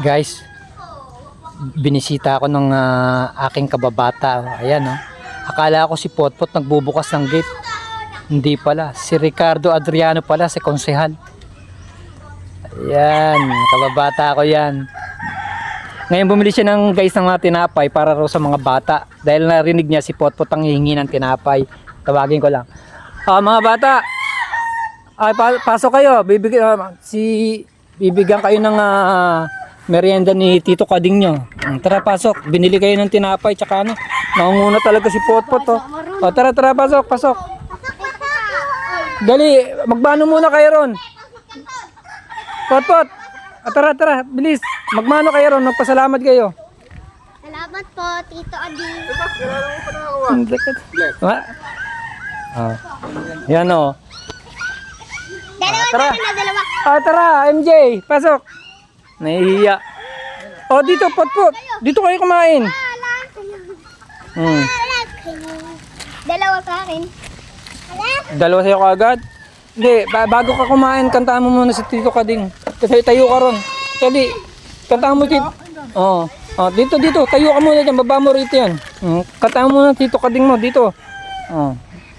Guys, binisita ako ng aking kababata. Ayan, oh. Akala ko si Potpot nagbubukas ng gate. Hindi pala. Si Ricardo Adriano pala, si konsehal. Ayan, kababata ko yan. Ngayon bumili siya ng guys ng mga tinapay para raw sa mga bata. Dahil narinig niya si Potpot ang hihingi ng tinapay. Tawagin ko lang. Mga bata, ay, pasok kayo. Bibigyan kayo ng merienda ni Tito Kading nyo. Tara, pasok. Binili kayo ng tinapay. Tsaka ano, naunguna talaga si Potpot. Oh. Tara, pasok. Dali, magbano muna kayo ron. Potpot. Tara, bilis. Magmano kayo ron, magpasalamat kayo. Salamat po, Tito Adi. Yan o. Dalawa. Tara, MJ, pasok. Nahihiya. Dito, Potpot. Dito kayo kumain. Dalawa sa akin. Dalawa sa'yo kaagad? Hindi, bago ka kumain, kantaan mo muna si Tito Kading. Kasi tayo ka ron. Dali, kantaan mo Tito. Dito, tayo ka muna dyan, baba mo rito yan. Kantaan mo muna Tito Kading mo, dito.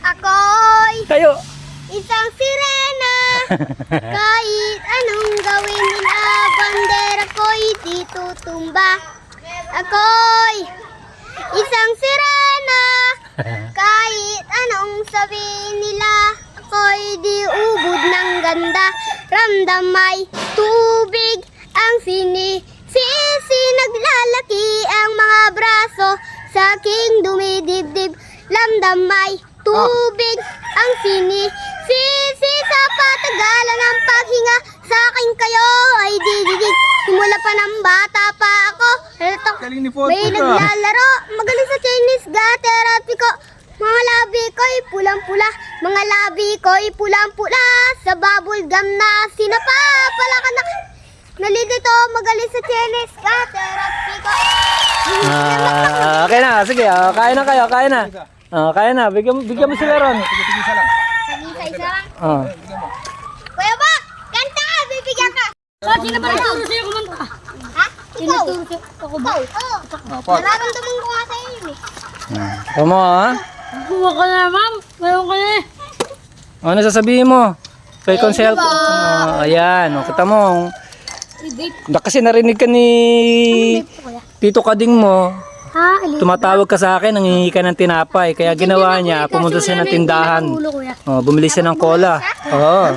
Ako'y Tayo. isang sirena. Kahit anong gawin nila, bandera ko'y di tutumba. Ako'y isang sirena. Kahit anong sabihin nila, ako'y di ubod ng ganda. Ramdam may tubig ang sinisisi. Naglalaki ang mga braso sa aking dumidibdib. Ramdam may tubig ang sinisisi. Sa patagalan ng paghinga sa akin kayo ay dididig. Simula pa ng bata pa ako, may naglalaro. Magaling sa Chinese gutter at piko. Mga labi ko'y pulang-pula. Mga labi ko'y pulang-pula. Sa bubble gum na sinapapalakan. Nalilito, magaling sa Chinese gutter at piko. Okay na, sige. Kain na kayo, kain na. Kaya na, bigyan mo sila ron. Isa-isa lang. Kuya ba, kanta ka, bibigyan ka. Sino ba nagturo sa'yo kumanta? Ha? Ikaw? Ako ba? Oo. Nararamdaman ko nga sa'yo yun eh. Tama ha? Kuha ka na, ma'am. Mayroon ka na eh. Ano sasabihin mo? Kay Consel? Ayan, kita mo. Kasi narinig ka ni Tito Kading mo. Tumatawag ka sa akin, nangingi ka ng tinapay. Kaya ginawa niya, pumunta siya ng tindahan. Bumili siya ng cola. Oo.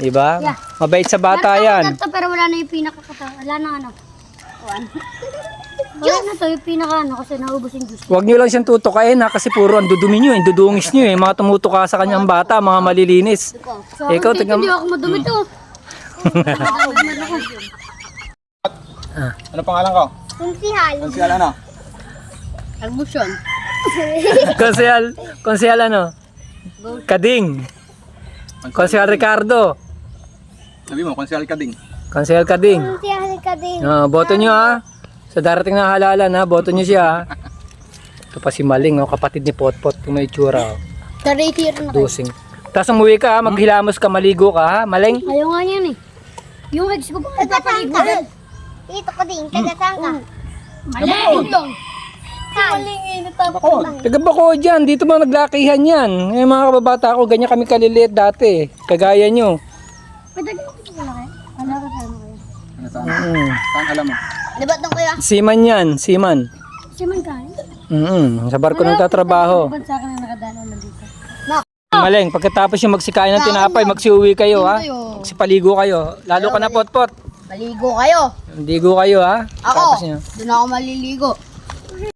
Diba? Mabait sa bata yan. Pero wala na yung pinakakata. Wala na ano. Wala na to yung pinaka ano kasi naubos yung juice. Huwag niyo lang siyang tutukain ha, kasi puro ang dudumi niyo, dudungis niyo eh. Mga tumutuka sa kanyang bata, mga malilinis. Ikaw, tingnan Hindi ako madumi to. Ano pangalan ko? Kunsihal. Konsehal ano? Agmusyon. Konsehal ano? Kading. Konsehal Ricardo. Sabi mo, Konsehal Kading. Konsehal Kading. Kunsihal ka din. Boto nyo ha. Sa darating na halalan ha, boto nyo siya ha. Ito pa si Maling, kapatid ni Potpot, kung may itsura. Taritir na kayo. Dusing. Tapos umuwi ka ha, maghilamos ka, maligo ka ha, Maling. Ayaw nga yan eh. Yung ex ko pa nagpapaligo din. Dito ka din, tagasang ka. Mali! Bakod. Taga Bacood dyan, dito ba naglakihan yan? Ngayon mga kababata ko, ganyan kami kaliliit dati. Kagaya nyo. Pwede ka na kayo? Ano ka saan kayo? Ano saan alam mo? Diba't nung kuya? Seaman yan, seaman. Siya man kain? Sa barko nagtatrabaho. Ba't sa akin na nakadaan na dito? Maling, pagkatapos yung magsikain ng tinapay, magsiuwi kayo ha. Magsipaligo kayo. Lalo ka na Potpot. Maligo kayo. Ligo kayo ha. Ako, Tapos nyo. doon ako maliligo.